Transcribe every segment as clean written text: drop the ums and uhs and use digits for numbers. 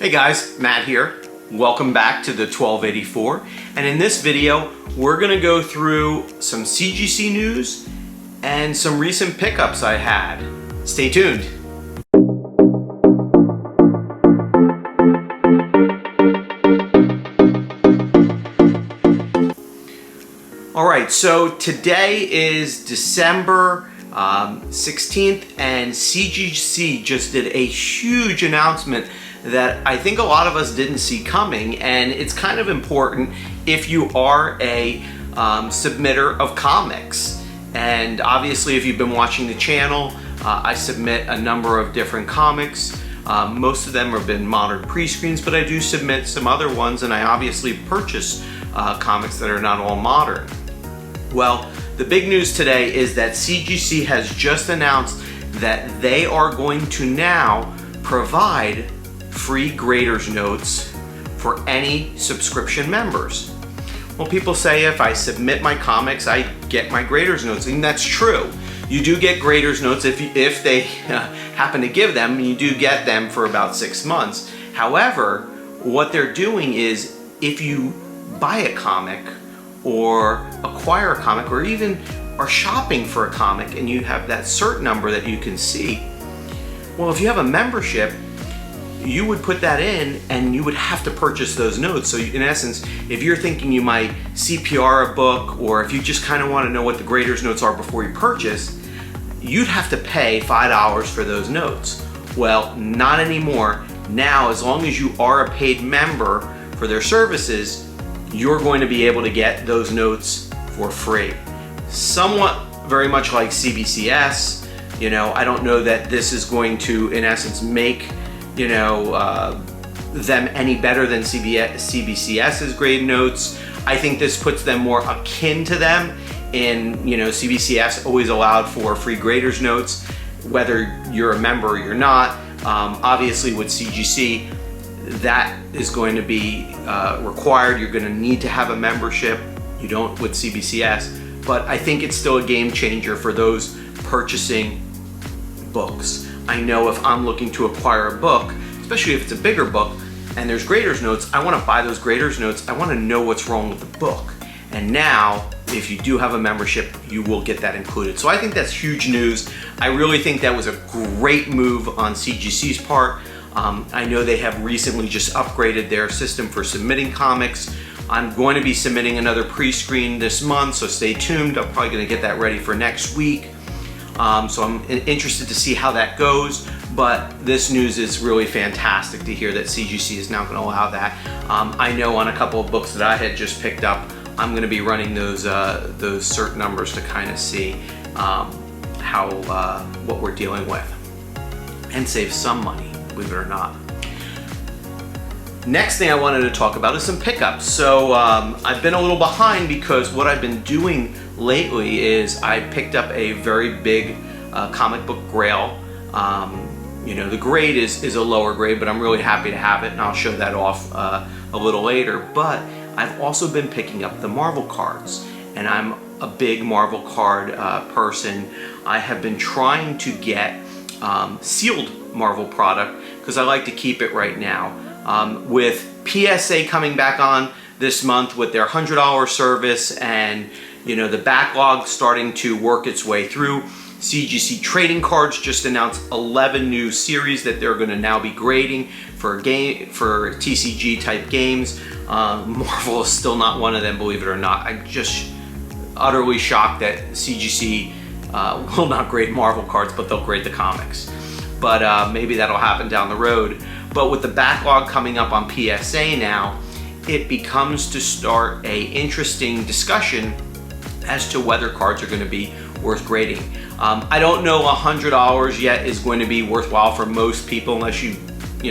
Hey guys, Matt here. Welcome back to the 1284. And in this video, we're gonna go through some CGC news and some recent pickups I had. Stay tuned. All right, so today is December 16th, and CGC just did a huge announcement that I think a lot of us didn't see coming, and it's kind of important if you are a submitter of comics. And obviously, if you've been watching the channel, I submit a number of different comics. Most of them have been modern pre-screens, but I do submit some other ones, and I obviously purchase comics that are not all modern. Well, the big news today is that CGC has just announced that they are going to now provide free graders notes for any subscription members. Well, people say if I submit my comics, I get my graders notes, and that's true. You do get graders notes if they happen to give them, and you do get them for about 6 months. However, what they're doing is if you buy a comic or acquire a comic or even are shopping for a comic and you have that cert number that you can see, well, if you have a membership, you would put that in and you would have to purchase those notes. So in essence, if you're thinking you might CPR a book, or if you just kind of want to know what the graders notes are before you purchase, you'd have to pay $5 for those notes. Well, not anymore. Now, as long as you are a paid member for their services, you're going to be able to get those notes for free. Somewhat very much like CBCS. I don't know that this is going to, in essence, make them any better than CBCS's grade notes. I think this puts them more akin to them. In CBCS always allowed for free graders notes, whether you're a member or you're not. Obviously, with CGC, that is going to be required. You're going to need to have a membership. You don't with CBCS, but I think it's still a game changer for those purchasing books. I know if I'm looking to acquire a book, especially if it's a bigger book and there's graders notes, I want to buy those graders notes. I want to know what's wrong with the book. And now, if you do have a membership, you will get that included. So I think that's huge news. I really think that was a great move on CGC's part. I know they have recently just upgraded their system for submitting comics. I'm going to be submitting another pre-screen this month, so stay tuned. I'm probably going to get that ready for next week. So I'm interested to see how that goes, but this news is really fantastic to hear that CGC is now going to allow that. I know on a couple of books that I had just picked up, I'm going to be running those cert numbers to kind of see what we're dealing with and save some money, believe it or not. Next thing I wanted to talk about is some pickups. So I've been a little behind because what I've been doing lately is I picked up a very big comic book grail. The grade is a lower grade, but I'm really happy to have it, and I'll show that off a little later. But I've also been picking up the Marvel cards, and I'm a big Marvel card person. I have been trying to get sealed Marvel product because I like to keep it right now. With PSA coming back on this month with their $100 service, and the backlog starting to work its way through, CGC Trading Cards just announced 11 new series that they're going to now be grading for TCG type games. Marvel is still not one of them, believe it or not. I'm just utterly shocked that CGC will not grade Marvel cards, but they'll grade the comics. But maybe that'll happen down the road. But with the backlog coming up on PSA now, it becomes to start a interesting discussion as to whether cards are going to be worth grading. I don't know $100 yet is going to be worthwhile for most people unless you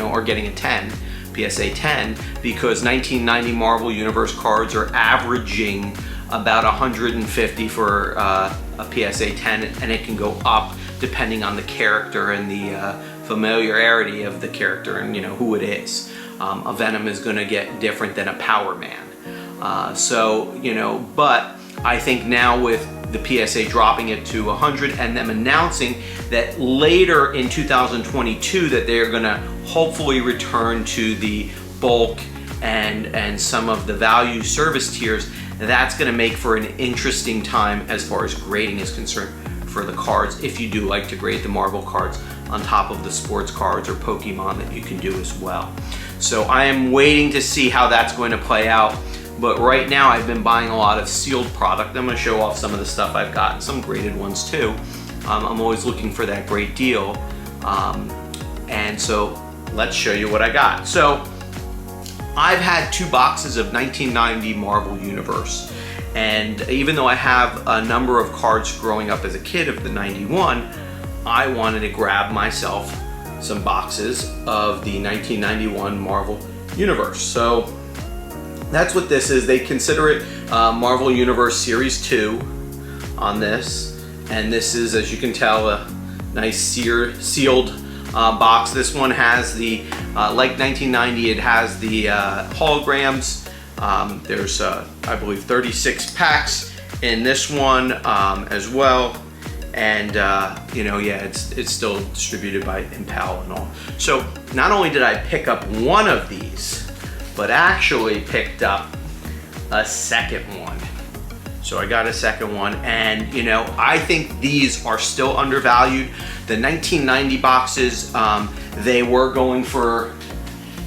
are getting a 10, PSA 10, because 1990 Marvel Universe cards are averaging about 150 for a PSA 10, and it can go up depending on the character and the familiarity of the character and who it is. A Venom is going to get different than a Power Man. But I think now with the PSA dropping it to 100 and them announcing that later in 2022 that they're gonna hopefully return to the bulk and some of the value service tiers. That's gonna make for an interesting time as far as grading is concerned for the cards, if you do like to grade the Marvel cards on top of the sports cards or Pokemon that you can do as well. So I am waiting to see how that's going to play out. But right now I've been buying a lot of sealed product. I'm gonna show off some of the stuff I've got, some graded ones too. I'm always looking for that great deal. And so let's show you what I got. So I've had 2 boxes of 1990 Marvel Universe. And even though I have a number of cards growing up as a kid of the 91, I wanted to grab myself some boxes of the 1991 Marvel Universe. So that's what this is. They consider it Marvel Universe Series 2 on this. And this is, as you can tell, a nice sealed box. This one has the, like 1990, it has the holograms. There's, I believe, 36 packs in this one as well. And, you know, yeah, it's still distributed by Impel and all. So not only did I pick up one of these, but actually picked up a second one. So I got a second one, and you know, I think these are still undervalued. The 1990 boxes, they were going for,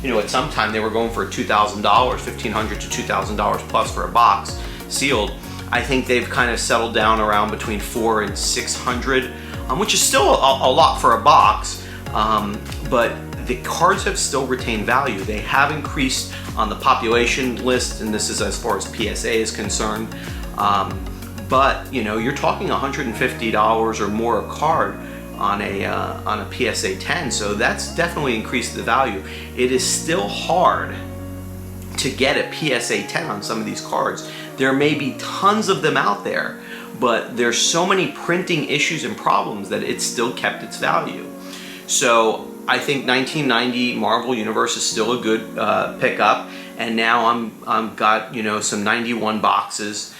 you know, at some time they were going for $2,000, $1,500 to $2,000 plus for a box sealed. I think they've kind of settled down around between $400 and $600, which is still a lot for a box, but the cards have still retained value. They have increased on the population list, and this is as far as PSA is concerned. But you know, you're talking $150 or more a card on a PSA 10, so that's definitely increased the value. It is still hard to get a PSA 10 on some of these cards. There may be tons of them out there, but there's so many printing issues and problems that it's still kept its value. So I think 1990 Marvel Universe is still a good pickup, and now I'm got, you know, some 91 boxes,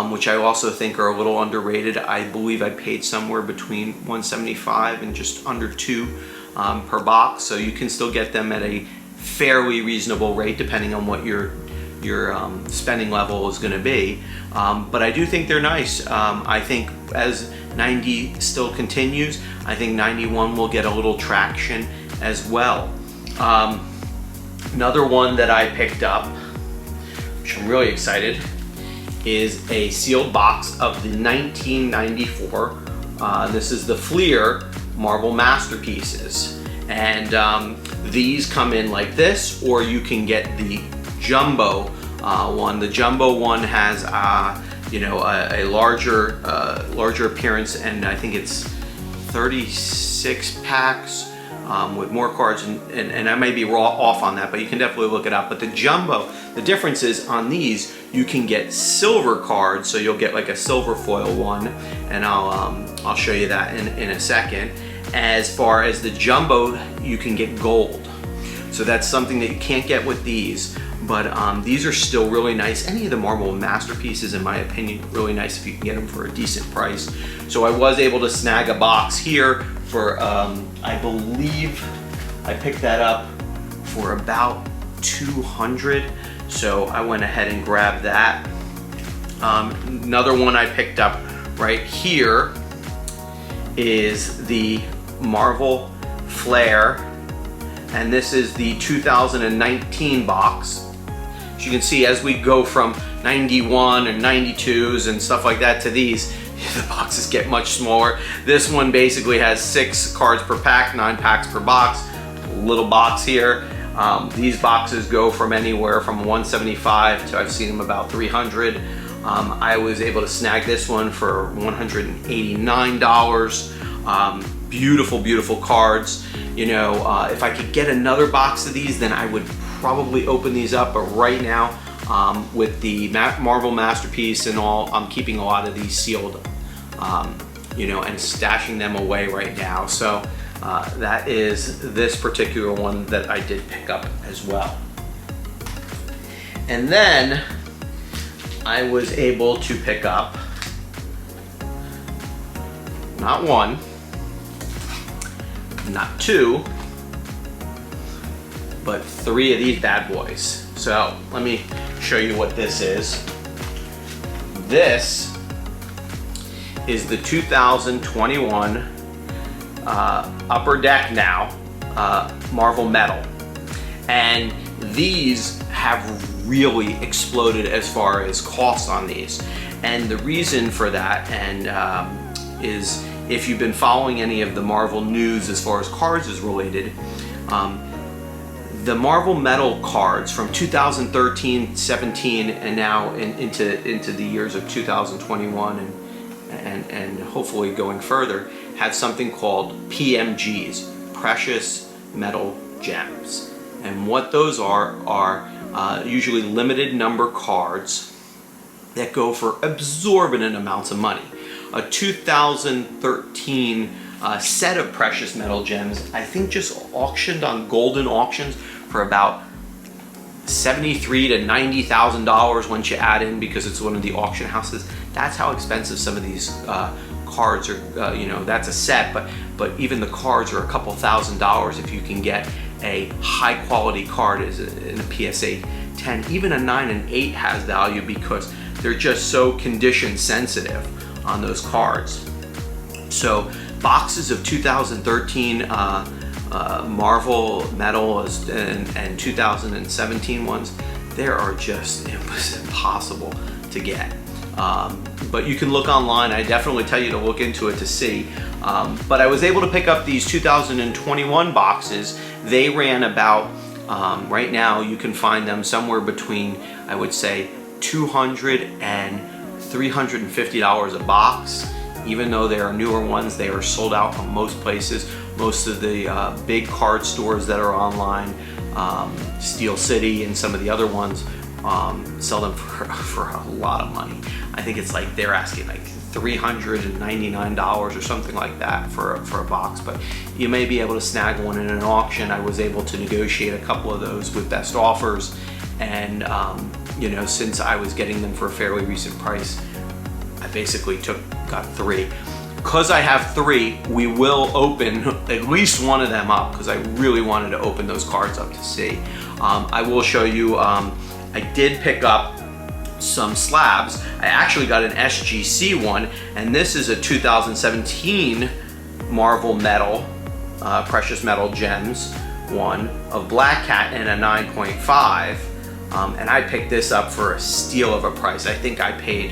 which I also think are a little underrated. I believe I paid somewhere between $175 and just under $2 per box, so you can still get them at a fairly reasonable rate depending on what your spending level is going to be. But I do think they're nice. I think as 90 still continues, I think 91 will get a little traction as well. Another one that I picked up, which I'm really excited, is a sealed box of the 1994. This is the Fleer Marvel Masterpieces. And these come in like this, or you can get the jumbo one. The jumbo one has you know, a larger appearance, and I think it's 36 packs with more cards, and I may be off on that, but you can definitely look it up. But the jumbo, the difference is on these you can get silver cards, so you'll get like a silver foil one, and I'll show you that in a second. As far as the jumbo, you can get gold, so that's something that you can't get with these. But these are still really nice. Any of the Marvel Masterpieces, in my opinion, really nice if you can get them for a decent price. So I was able to snag a box here for, I believe I picked that up for about $200. So I went ahead and grabbed that. Another one I picked up right here is the Marvel Flair, and this is the 2019 box. As you can see, as we go from 91 and 92s and stuff like that to these, the boxes get much smaller. This one basically has 6 cards per pack, 9 packs per box. Little box here. These boxes go from anywhere from 175 to, I've seen them about 300. I was able to snag this one for $189. Beautiful, beautiful cards. You know, if I could get another box of these, then I would probably open these up. But right now, with the Marvel Masterpiece and all, I'm keeping a lot of these sealed, you know, and stashing them away right now. So that is this particular one that I did pick up as well. And then I was able to pick up not one, not two, but three of these bad boys. So let me show you what this is. This is the 2021 Upper Deck Now Marvel Metal. And these have really exploded as far as cost on these. And the reason for that is if you've been following any of the Marvel news as far as cards is related, the Marvel Metal cards from 2013, 17, and now into the years of 2021 and hopefully going further, have something called PMGs, Precious Metal Gems. And what those are usually limited number cards that go for exorbitant amounts of money. A 2013 set of precious metal gems, I think, just auctioned on golden auctions for about $73,000 to $90,000 once you add in, because it's one of the auction houses. That's how expensive some of these cards are. You know, that's a set, but even the cards are a couple $1,000s if you can get a high quality card in a PSA 10. Even a 9 and 8 has value because they're just so condition sensitive on those cards. So boxes of 2013 Marvel Metal and 2017 ones, it was impossible to get. But you can look online. I definitely tell you to look into it to see. But I was able to pick up these 2021 boxes. They ran about, right now you can find them somewhere between, I would say, $200 and $350 a box. Even though there are newer ones, they are sold out from most places. Most of the big card stores that are online, Steel City and some of the other ones, sell them for a lot of money. I think it's like they're asking like $399 or something like that for a box, but you may be able to snag one in an auction. I was able to negotiate a couple of those with best offers, and you know, since I was getting them for a fairly recent price, I basically got three. Because I have three, we will open at least one of them up, because I really wanted to open those cards up to see. I will show you, I did pick up some slabs. I actually got an SGC one, and this is a 2017 Marvel Metal, Precious Metal Gems one of Black Cat in a 9.5. And I picked this up for a steal of a price. I think I paid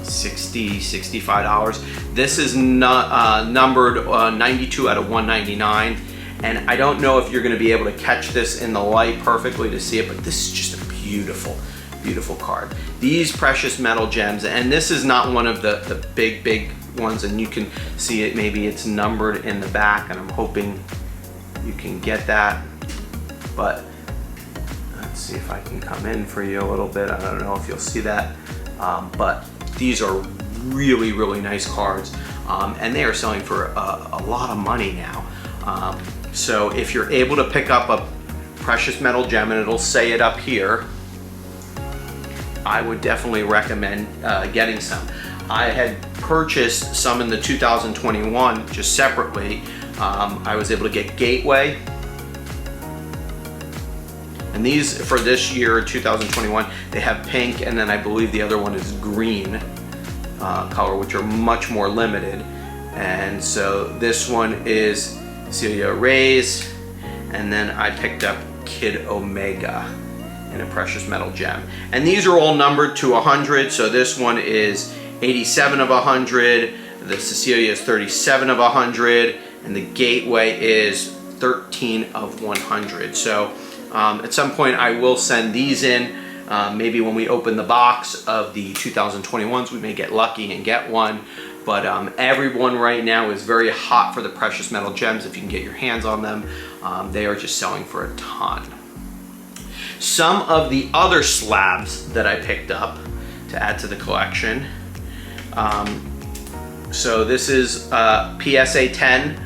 $65. This is numbered 92 out of 199. And I don't know if you're going to be able to catch this in the light perfectly to see it, but this is just a beautiful, beautiful card. These precious metal gems, and this is not one of the big ones, and you can see it, maybe it's numbered in the back, and I'm hoping you can get that. But let's see if I can come in for you a little bit. I don't know if you'll see that, but these are really, really nice cards, and they are selling for a lot of money now. So if you're able to pick up a precious metal gem, and it'll say it up here, I would definitely recommend getting some. I had purchased some in the 2021 just separately. I was able to get Gateway, and these for this year, 2021, they have pink, and then I believe the other one is green color, which are much more limited. And so this one is Celia Reyes, and then I picked up Kid Omega in a precious metal gem. And these are all numbered to 100, so this one is 87 of 100, the Cecilia is 37 of 100, and the Gateway is 13 of 100. So at some point I will send these in. Maybe when we open the box of the 2021s, we may get lucky and get one. But everyone right now is very hot for the precious metal gems. If you can get your hands on them, they are just selling for a ton. Some of the other slabs that I picked up to add to the collection. So this is PSA 10,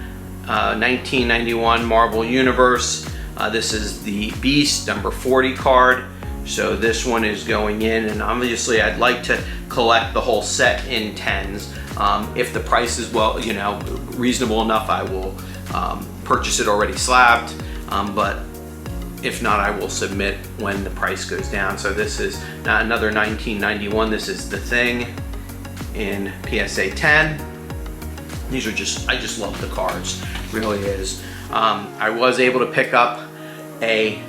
1991 Marvel Universe. This is the Beast number 40 card. So this one is going in, and obviously I'd like to collect the whole set in 10s. If the price is, well, you know, reasonable enough, I will purchase it already slabbed, but if not, I will submit when the price goes down. So this is another 1991. This is The Thing in PSA 10. These are just, I just love the cards, really is. I was able to pick up a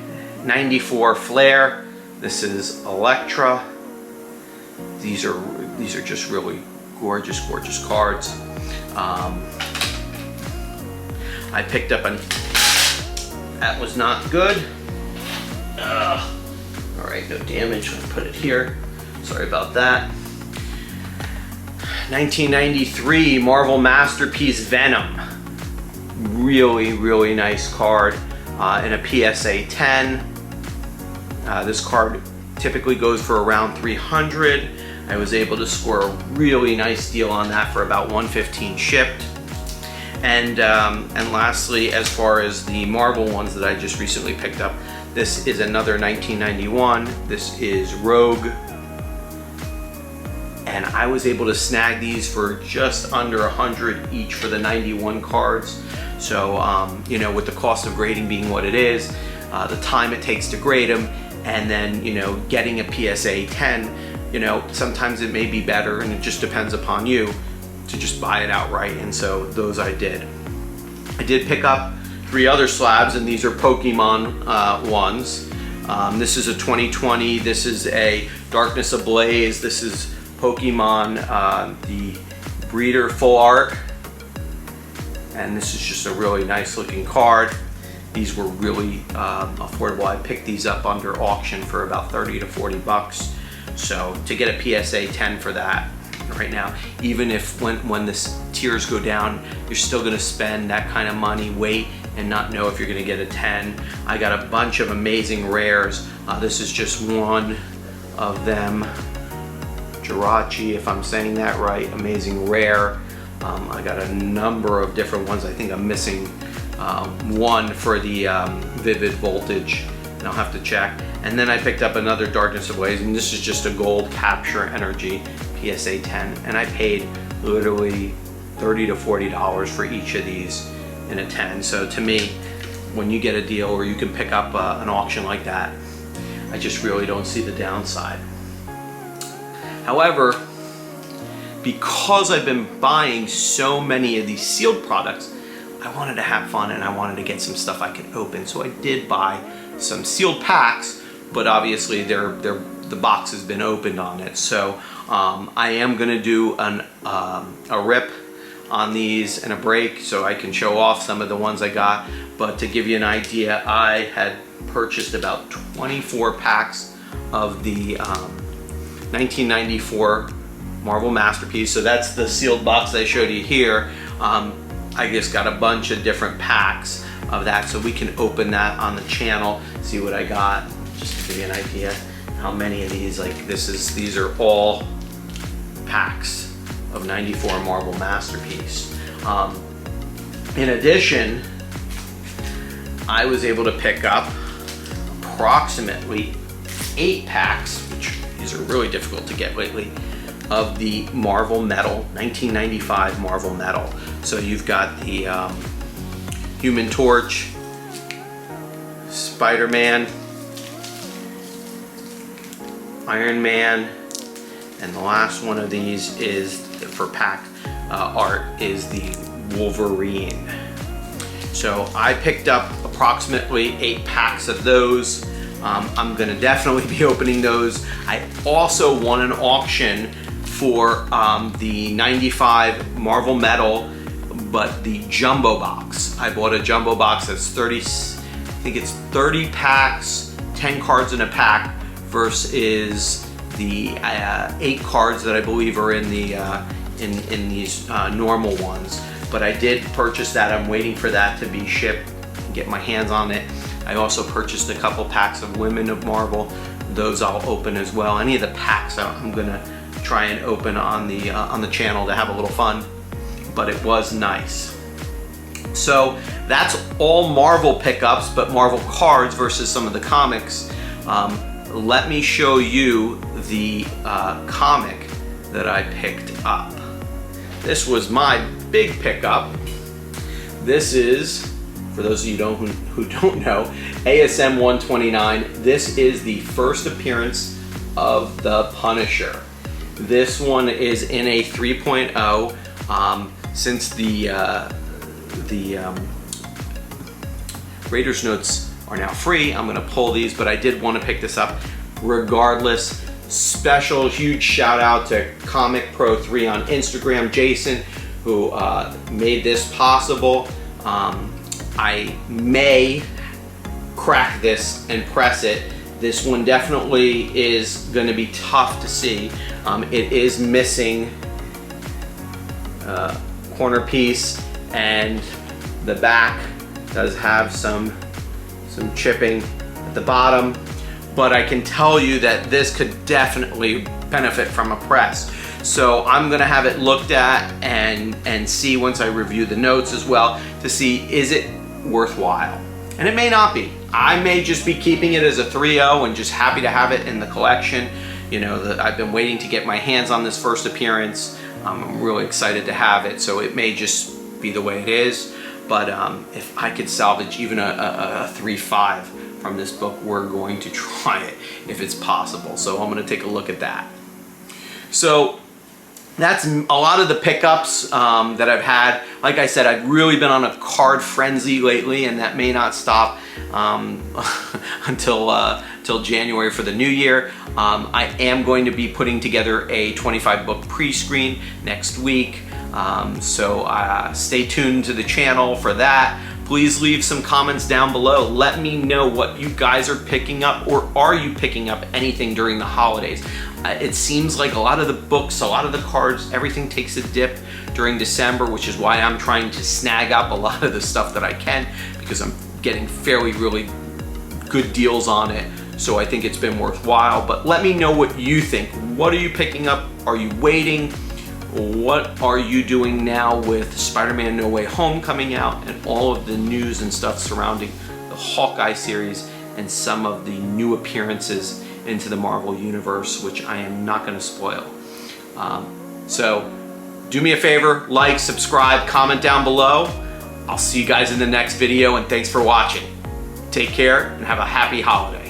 94 Flair. This is Electra. These are just really gorgeous, gorgeous cards. I picked up an, that was not good. All right, no damage. I'm gonna put it here. Sorry about that. 1993 Marvel Masterpiece Venom. Really, really nice card in a PSA 10. This card typically goes for around 300. I was able to score a really nice deal on that for about 115 shipped. And lastly, as far as the Marvel ones that I just recently picked up, this is another 1991. This is Rogue. And I was able to snag these for just under 100 each for the 91 cards. So, you know, with the cost of grading being what it is, the time it takes to grade them, and then, you know, getting a PSA 10, you know, sometimes it may be better, and it just depends upon you, to just buy it outright. And so those I did. I did pick up 3 other slabs, and these are Pokemon ones. This is a 2020. This is a Darkness Ablaze. This is Pokemon, the Breeder Full Art. And this is just a really nice looking card. These were really affordable. I picked these up under auction for about 30 to 40 bucks. So to get a PSA 10 for that right now, even if when the tiers go down, you're still gonna spend that kind of money, wait, and not know if you're gonna get a 10. I got a bunch of amazing rares. This is just one of them. Jirachi, if I'm saying that right, amazing rare. I got a number of different ones. I think I'm missing one for the Vivid Voltage, and I'll have to check. And then I picked up another Darkness Ablaze, and this is just a gold Capture Energy PSA 10, and I paid literally $30 to $40 for each of these in a 10. So to me, when you get a deal or you can pick up an auction like that, I just really don't see the downside. However, because I've been buying so many of these sealed products, I wanted to have fun and I wanted to get some stuff I could open. So I did buy some sealed packs, but obviously the box has been opened on it. So I am gonna do a rip on these and a break so I can show off some of the ones I got. But to give you an idea, I had purchased about 24 packs of the 1994 Marvel Masterpiece. So that's the sealed box I showed you here. I just got a bunch of different packs of that, so we can open that on the channel, see what I got, just to give you an idea how many of these, like these are all packs of 94 Marvel Masterpiece. In addition, I was able to pick up approximately 8 packs, which these are really difficult to get lately, of the Marvel Metal, 1995 Marvel Metal. So you've got the Human Torch, Spider-Man, Iron Man, and the last one of these is, for pack art, is the Wolverine. So I picked up approximately 8 packs of those. I'm gonna definitely be opening those. I also won an auction for the 95 Marvel Metal, but the jumbo box. I bought a jumbo box that's 30, I think it's 30 packs, 10 cards in a pack, versus the 8 cards that I believe are in the in these normal ones. But I did purchase that. I'm waiting for that to be shipped and get my hands on it. I also purchased a couple packs of Women of Marvel. Those I'll open as well. Any of the packs I'm gonna try and open on the channel to have a little fun, but it was nice. So that's all Marvel pickups, but Marvel cards versus some of the comics. Let me show you the comic that I picked up. this was my big pickup. This is, for those of you who don't know, ASM 129. This is the first appearance of the Punisher. This one is in a 3.0. Since the Raiders notes are now free, I'm gonna pull these, but I did want to pick this up regardless. Special huge shout out to Comic Pro 3 on Instagram, Jason, who made this possible. I may crack this and press it. This one definitely is going to be tough to see. It is missing corner piece, and the back does have some chipping at the bottom, but I can tell you that this could definitely benefit from a press. So I'm gonna have it looked at and see once I review the notes as well to see, is it worthwhile? And it may not be. I may just be keeping it as a 3.0 and just happy to have it in the collection. You know, I've been waiting to get my hands on this first appearance. I'm really excited to have it, so it may just be the way it is. But if I could salvage even a 3.5 from this book, we're going to try it if it's possible. So I'm gonna take a look at that. So that's a lot of the pickups that I've had. Like I said, I've really been on a card frenzy lately, and that may not stop until January for the new year. I am going to be putting together a 25 book pre-screen next week. So stay tuned to the channel for that. Please leave some comments down below. Let me know what you guys are picking up, or are you picking up anything during the holidays? It seems like a lot of the books, a lot of the cards, everything takes a dip during December, which is why I'm trying to snag up a lot of the stuff that I can, because I'm getting really good deals on it. So I think it's been worthwhile. But let me know what you think. What are you picking up? Are you waiting? What are you doing now with Spider-Man No Way Home coming out and all of the news and stuff surrounding the Hawkeye series and some of the new appearances into the Marvel Universe, which I am not going to spoil. So do me a favor, like, subscribe, comment down below. I'll see you guys in the next video, and thanks for watching. Take care and have a happy holiday.